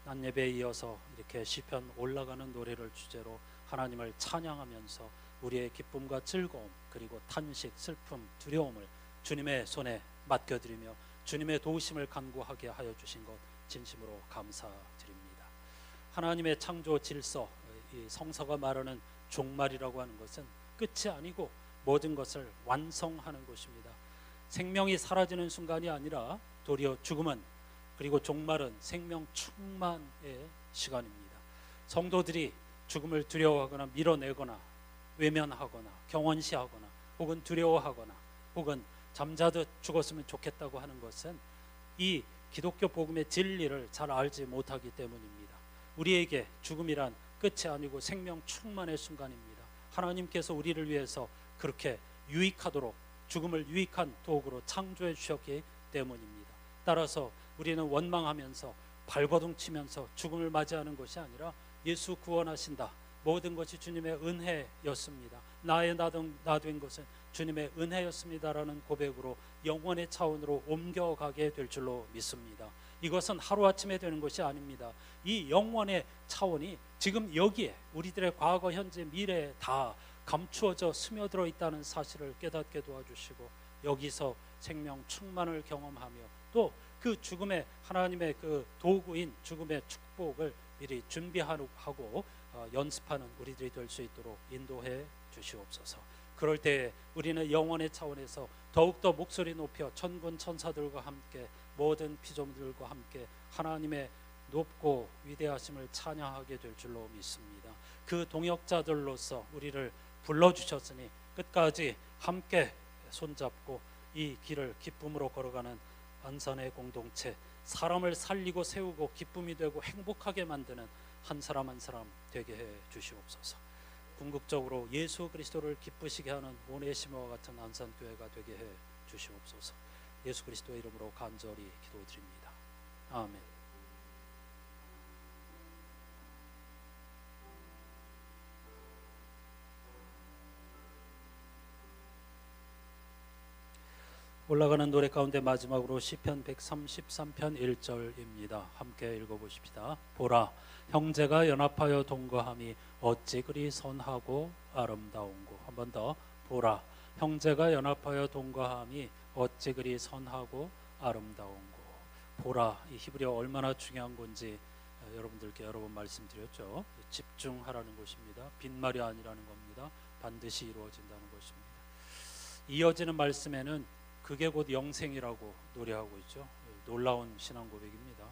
낮예배에 이어서 이렇게 시편 올라가는 노래를 주제로 하나님을 찬양하면서 우리의 기쁨과 즐거움 그리고 탄식, 슬픔, 두려움을 주님의 손에 맡겨드리며 주님의 도우심을 간구하게 하여 주신 것 진심으로 감사드립니다. 하나님의 창조 질서, 이 성서가 말하는 종말이라고 하는 것은 끝이 아니고 모든 것을 완성하는 것입니다. 생명이 사라지는 순간이 아니라 도리어 죽음은 그리고 종말은 생명 충만의 시간입니다. 성도들이 죽음을 두려워하거나 밀어내거나 외면하거나 경원시하거나 혹은 두려워하거나 혹은 잠자듯 죽었으면 좋겠다고 하는 것은 이 기독교 복음의 진리를 잘 알지 못하기 때문입니다. 우리에게 죽음이란 끝이 아니고 생명 충만의 순간입니다. 하나님께서 우리를 위해서 그렇게 유익하도록 죽음을 유익한 도구로 창조해 주셨기 때문입니다. 따라서 우리는 원망하면서 발버둥 치면서 죽음을 맞이하는 것이 아니라 예수 구원하신다. 모든 것이 주님의 은혜였습니다. 나의 나 된 것은 주님의 은혜였습니다라는 고백으로 영원의 차원으로 옮겨가게 될 줄로 믿습니다. 이것은 하루아침에 되는 것이 아닙니다. 이 영원의 차원이 지금 여기에 우리들의 과거, 현재, 미래에 다 감추어져 스며들어 있다는 사실을 깨닫게 도와주시고 여기서 생명 충만을 경험하며 또 그 죽음의 하나님의 그 도구인 죽음의 축복을 미리 준비하고 연습하는 우리들이 될 수 있도록 인도해 주시옵소서. 그럴 때 우리는 영원의 차원에서 더욱더 목소리 높여 천군 천사들과 함께 모든 피조물들과 함께 하나님의 높고 위대하심을 찬양하게 될 줄로 믿습니다. 그 동역자들로서 우리를 불러주셨으니 끝까지 함께 손잡고 이 길을 기쁨으로 걸어가는 안산의 공동체, 사람을 살리고 세우고 기쁨이 되고 행복하게 만드는 한 사람 한 사람 되게 해 주시옵소서. 궁극적으로 예수 그리스도를 기쁘시게 하는 오네시모와 같은 안산교회가 되게 해 주시옵소서. 예수 그리스도의 이름으로 간절히 기도드립니다. 아멘. 올라가는 노래 가운데 마지막으로 시편 133편 1절입니다. 함께 읽어보십시다. 보라, 형제가 연합하여 동거함이 어찌 그리 선하고 아름다운고. 한 번 더. 보라, 형제가 연합하여 동거함이 어찌 그리 선하고 아름다운고. 보라, 이 히브리어 얼마나 중요한 건지 여러분들께 여러 번 말씀드렸죠. 집중하라는 것입니다. 빈말이 아니라는 겁니다. 반드시 이루어진다는 것입니다. 이어지는 말씀에는 그게 곧 영생이라고 노래하고 있죠. 놀라운 신앙 고백입니다.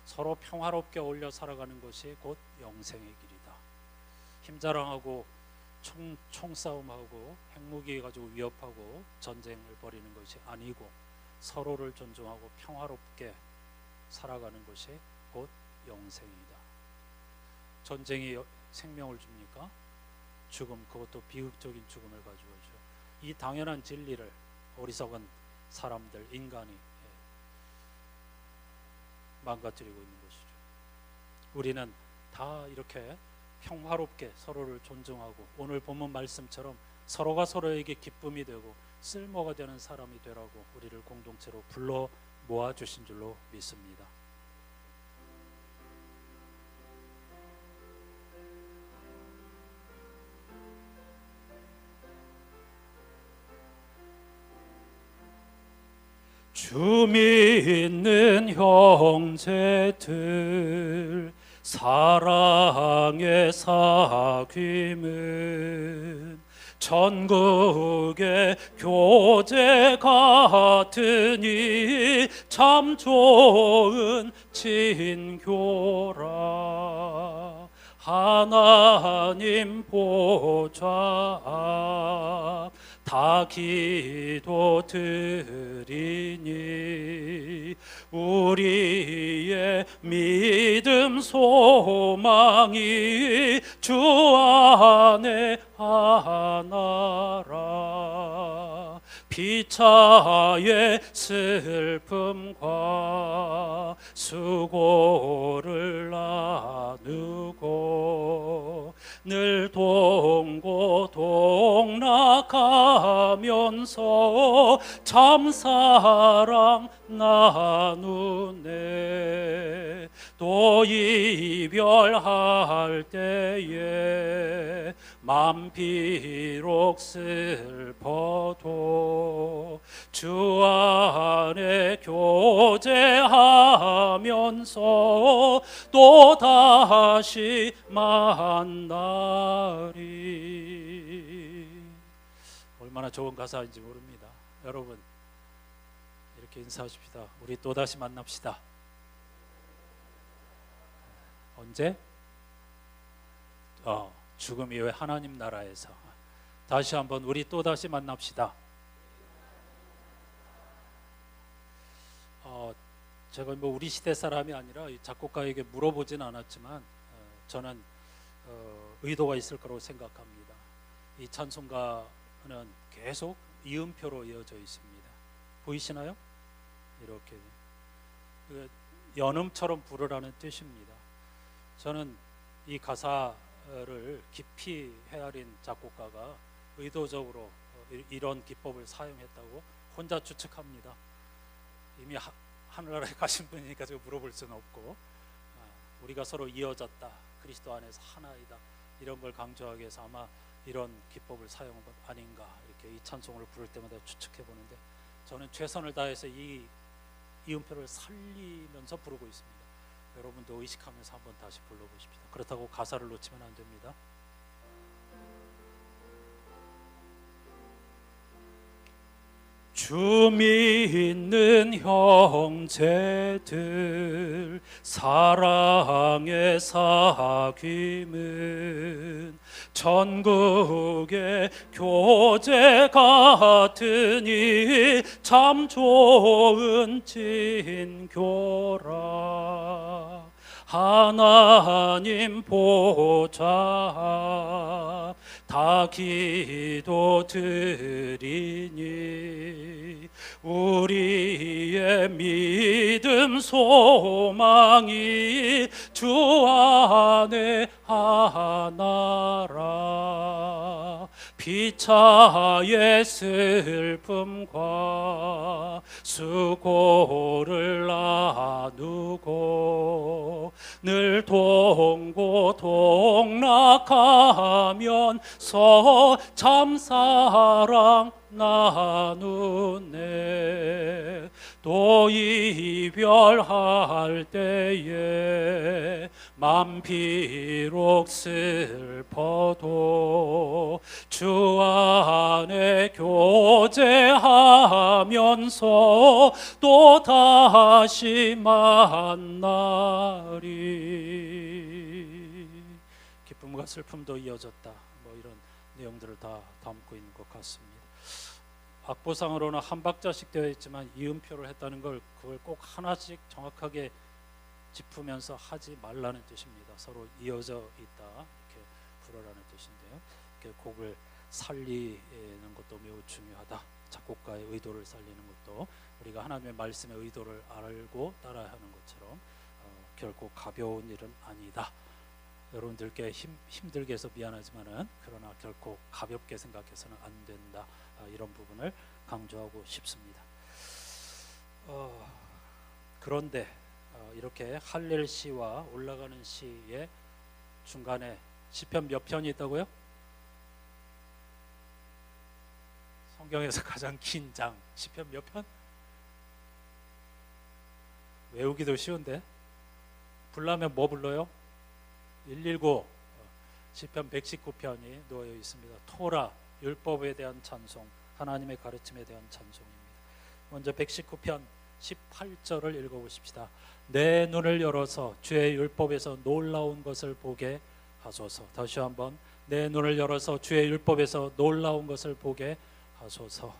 서로 평화롭게 어울려 살아가는 것이 곧 영생의 길이다. 힘자랑하고 총싸움하고 핵무기 가지고 위협하고 전쟁을 벌이는 것이 아니고 서로를 존중하고 평화롭게 살아가는 것이 곧 영생이다. 전쟁이 생명을 줍니까? 죽음, 그것도 비극적인 죽음을 가져오죠. 이 당연한 진리를 어리석은 사람들, 인간이 망가뜨리고 있는 것이죠. 우리는 다 이렇게 평화롭게 서로를 존중하고 오늘 본문 말씀처럼 서로가 서로에게 기쁨이 되고 쓸모가 되는 사람이 되라고 우리를 공동체로 불러 모아주신 줄로 믿습니다. 주 믿는 형제들 사랑의 사귐은 전국의 교제 같으니 참 좋은 친교라. 하나님 보좌 앞 다 기도 드리니 우리의 믿음 소망이 주 안에 하나라. 피차의 슬픔과 수고를 나누고 늘 동고동락하면서 참사랑 나누네. 또 이별할 때에 맘 비록 슬퍼도 주 안에 교제하면서 또 다시 만나리. 얼마나 좋은 가사인지 모릅니다. 여러분 이렇게 인사하십시다. 우리 또 다시 만납시다. 언제? 죽음 이후에 하나님 나라에서. 다시 한번 우리 또 다시 만납시다. 제가 뭐 우리 시대 사람이 아니라 이 작곡가에게 물어보진 않았지만 저는 의도가 있을 거라고 생각합니다. 이 찬송가는 계속 이음표로 이어져 있습니다. 보이시나요? 이렇게 연음처럼 부르라는 뜻입니다. 저는 이 가사를 깊이 헤아린 작곡가가 의도적으로 이런 기법을 사용했다고 혼자 추측합니다. 이미 하늘나라에 가신 분이니까 제가 물어볼 수는 없고, 우리가 서로 이어졌다, 그리스도 안에서 하나이다, 이런 걸 강조하기 위해서 아마 이런 기법을 사용한 것 아닌가, 이렇게 이 찬송을 부를 때마다 추측해 보는데, 저는 최선을 다해서 이 이음표를 살리면서 부르고 있습니다. 여러분도 의식하면서 한번 다시 불러보십시다. 그렇다고 가사를 놓치면 안 됩니다. 주 믿는 형제들 사랑의 사귐은 전국의 교제 같으니 참 좋은 진교라. 하나님 보좌 다 기도 드리니 우리의 믿음 소망이 주 안에 하나라. 피차의 슬픔과 수고를 나누고 늘 동고동락하면서 참사랑 나누네. 또 이별할 때에 맘 비록 슬퍼도 주 안에 교제하면서 또 다시 만나리. 기쁨과 슬픔도 이어졌다, 뭐 이런 내용들을 다 담고 있는 것 같습니다. 악보상으로는 한 박자씩 되어 있지만 이음표를 했다는 걸 그걸 꼭 하나씩 정확하게 짚으면서 하지 말라는 뜻입니다. 서로 이어져 있다, 이렇게 부르라는 뜻인데요. 이렇게 곡을 살리는 것도 매우 중요하다. 작곡가의 의도를 살리는 것도 우리가 하나님의 말씀의 의도를 알고 따라하는 것처럼 결코 가벼운 일은 아니다. 여러분들께 힘들게 해서 미안하지만은 그러나 결코 가볍게 생각해서는 안 된다. 이런 부분을 강조하고 싶습니다. 그런데 이렇게 할렐 시와 올라가는 시의 중간에 시편 몇 편이 있다고요? 성경에서 가장 긴 장 시편 몇 편? 외우기도 쉬운데 불라면 뭐 불러요? 119 시편 119편이 놓여 있습니다. 토라 율법에 대한 찬송, 하나님의 가르침에 대한 찬송입니다. 먼저 119편 18절을 읽어보십시다. 내 눈을 열어서 주의 율법에서 놀라운 것을 보게 하소서. 다시 한번 내 눈을 열어서 주의 율법에서 놀라운 것을 보게 하소서.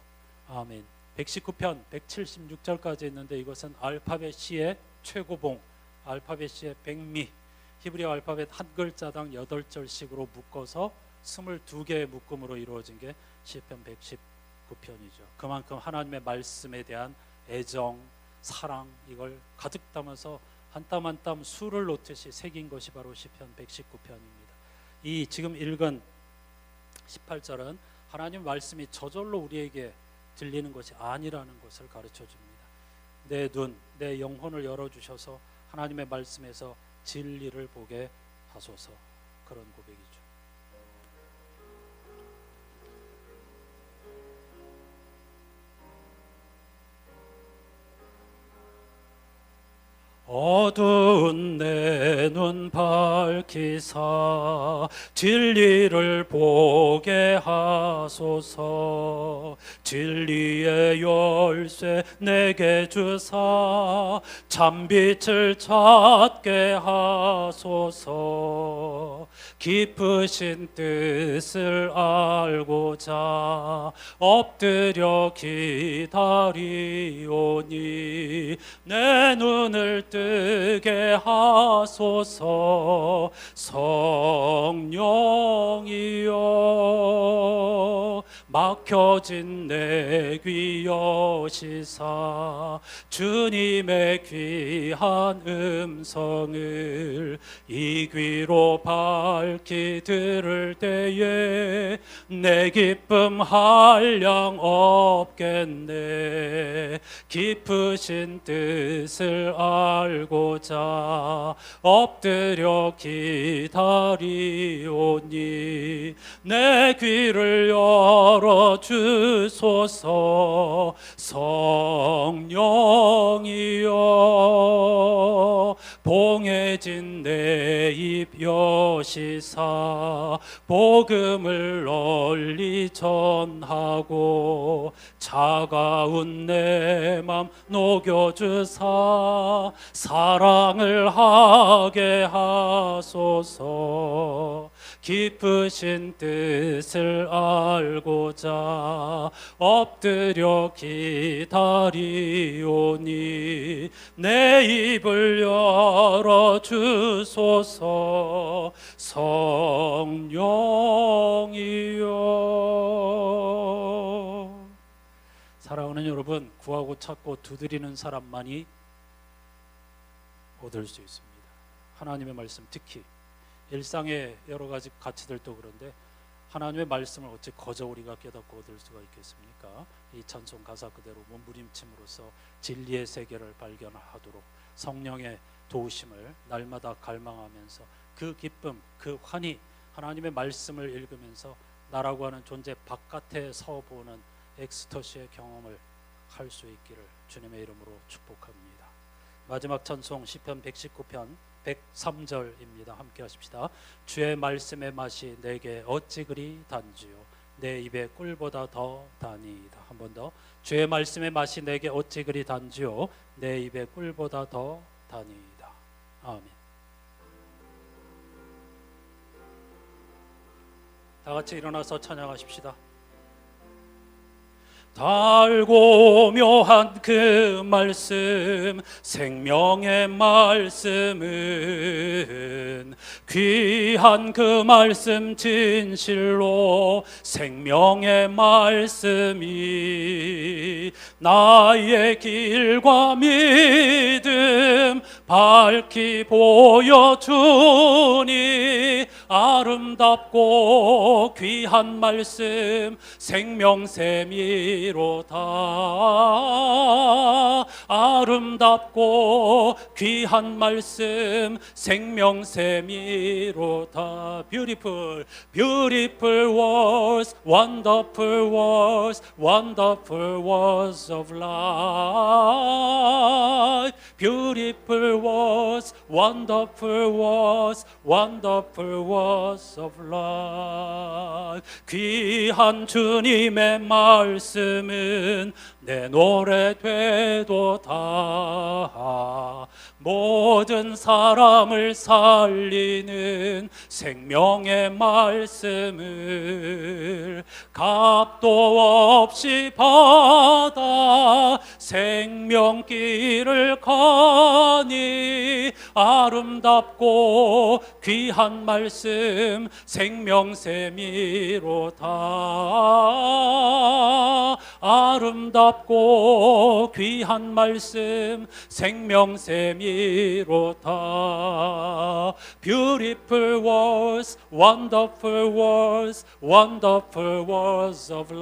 아멘. 119편 176절까지 있는데 이것은 알파벳 C의 최고봉, 알파벳 C의 백미, 히브리어 알파벳 한 글자당 8절씩으로 묶어서 22개의 묶음으로 이루어진 게 시편 119편이죠. 그만큼 하나님의 말씀에 대한 애정, 사랑, 이걸 가득 담아서 한 땀 한 땀 수를 놓듯이 새긴 것이 바로 시편 119편입니다. 이 지금 읽은 18절은 하나님 말씀이 저절로 우리에게 들리는 것이 아니라는 것을 가르쳐 줍니다. 내 눈, 내 영혼을 열어주셔서 하나님의 말씀에서 진리를 보게 하소서. 그런 고백이죠. 어두운 내 눈 밝히사 진리를 보게 하소서. 진리의 열쇠 내게 주사 참빛을 찾게 하소서. 깊으신 뜻을 알고자 엎드려 기다리오니 내 눈을 뜨게 하소서. 성령이여 막혀진 내 귀 여시사 주님의 귀한 음성을 이 귀로 밝히 들을 때에 내 기쁨 한량 없겠네. 깊으신 뜻을 알고자 엎드려 기다리오니 내 귀를 열어주소서. 성령이여 봉해진 내 입 여시사 복음을 널리 전하고 차가운 내 맘 녹여주사 사랑을 하게 하소서. 깊으신 뜻을 알고자 엎드려 기다리오니 내 입을 열어주소서. 성령이여. 사랑하는 여러분, 구하고 찾고 두드리는 사람만이 얻을 수 있습니다. 하나님의 말씀, 특히 일상의 여러 가지 가치들도 그런데 하나님의 말씀을 어찌 거저 우리가 깨닫고 얻을 수가 있겠습니까? 이 찬송 가사 그대로 몸부림침으로써 진리의 세계를 발견하도록 성령의 도우심을 날마다 갈망하면서 그 기쁨, 그 환희, 하나님의 말씀을 읽으면서 나라고 하는 존재 바깥에 서보는 엑스터시의 경험을 할 수 있기를 주님의 이름으로 축복합니다. 마지막 찬송 시편 119편 103절입니다. 함께 하십시다. 주의 말씀의 맛이 내게 어찌 그리 단지요 내 입에 꿀보다 더 다니이다. 한 번 더. 주의 말씀의 맛이 내게 어찌 그리 단지요 내 입에 꿀보다 더 다니이다. 아멘. 다 같이 일어나서 찬양하십시다. 달고 묘한 그 말씀, 생명의 말씀은 귀한 그 말씀 진실로 생명의 말씀이 나의 길과 믿음 밝히 보여주니 아름답고 귀한 말씀 생명샘이 로다. 아름답고 귀한 말씀 생명샘이로다. Beautiful, beautiful words, wonderful words, wonderful words of life. Beautiful words, wonderful words, wonderful words of life. 귀한 주님의 말씀은 내 노래 되도다. 모든 사람을 살리는 생명의 말씀을 값도 없이 받아 생명길을 가니 아름답고 귀한 말씀 생명샘이로다. 아름답고 귀한 말씀 생명샘이로다. Beautiful words, wonderful words, wonderful words of life.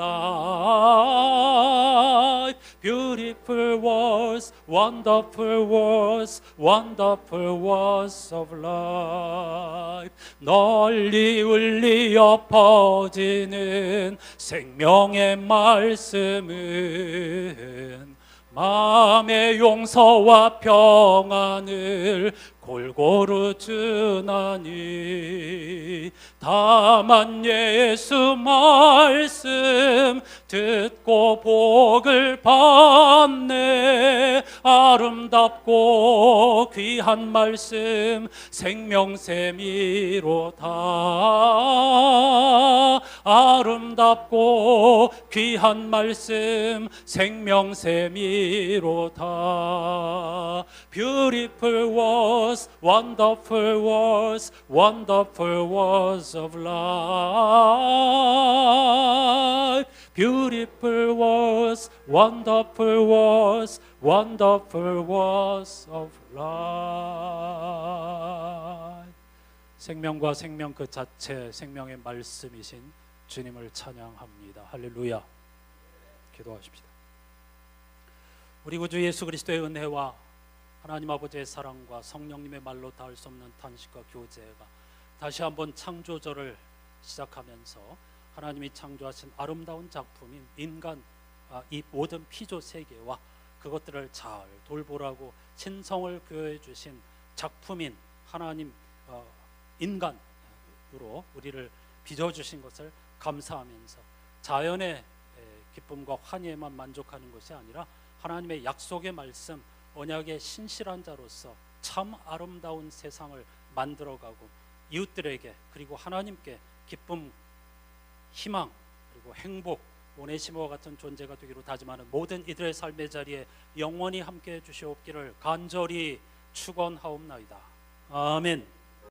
Beautiful words, wonderful words, wonderful words of life. 널리 울리어 퍼지는 생명의 말씀은 마음의 용서와 평안을 골고루 주나니 다만 예수 말씀 듣고 복을 받네. 아름답고 귀한 말씀 생명샘이로다. 아름답고 귀한 말씀 생명샘이로다. Beautiful words, wonderful words, wonderful words of life. Beautiful words, wonderful words, wonderful words of life. 생명과 생명 그 자체 생명의 말씀이신 주님을 찬양합니다. 할렐루야. 기도하십시다. 우리 구주 예수 그리스도의 은혜와 하나님 아버지의 사랑과 성령님의 말로 닿을 수 없는 탄식과 교제가 다시 한번 창조절을 시작하면서 하나님이 창조하신 아름다운 작품인 인간, 이 모든 피조 세계와 그것들을 잘 돌보라고 신성을 부여해 주신 작품인 하나님 인간으로 우리를 빚어주신 것을 감사하면서 자연의 기쁨과 환희에만 만족하는 것이 아니라 하나님의 약속의 말씀, 언약의 신실한 자로서 참 아름다운 세상을 만들어가고 이웃들에게 그리고 하나님께 기쁨, 희망 그리고 행복, 오네시모와 같은 존재가 되기로 다짐하는 모든 이들의 삶의 자리에 영원히 함께해 주시옵기를 간절히 축원하옵나이다. 아멘.